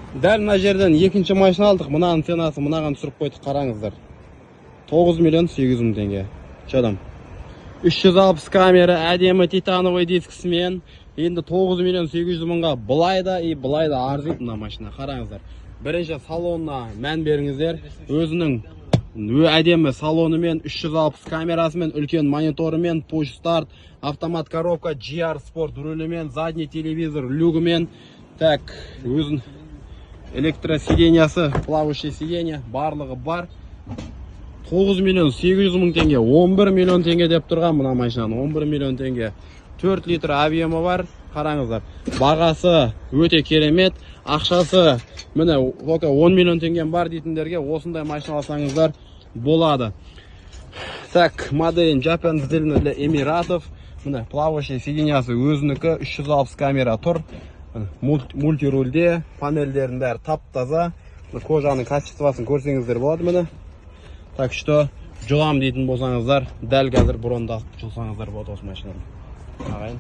Дәл мына жерден екінші машина алдық. Мынаның ценасы мынаған түсіріп қойдық, қараңыздар. 9 миллион 800 мың теңге. Чадам. 360 камера, әдемі титановый дискісімен. Енді 9 миллион 800 мыңға былайда арзиды мына машина. Қараңыздар. Бірінші салонына мән беріңіздер. Өзінің әдемі салонымен, 360 камерасымен, үлкен мониторымен, push start, автомат коробка, GR Sport рулімен, задний телевизор люгімен. Так, өзін электросидениясы, плавающий сиденье, барлығы бар. 9 миллион 800 мың теңге, 11 миллион теңге деп тұрған мына машинаны, 11 миллион теңге. 4 литр объемы бар, қараңыздар. Бағасы өте керемет, ақшасы міне 10 миллион теңген бар дейтіндерге осындай машина алсаңыздар болады. Так, модель Japan сделана для Эмиратов. Міне плавающий сиденьясы өзінікі, 360 камера тұр. Мультирульде, панельдердің бәрі тап-таза. Кожаның качествосын көрсеңіздер болады міне. Так что жылам дейтін болсаңыздар, дәл қазір бұрында жылсаңыздар болады осы машинаны. Ағайын.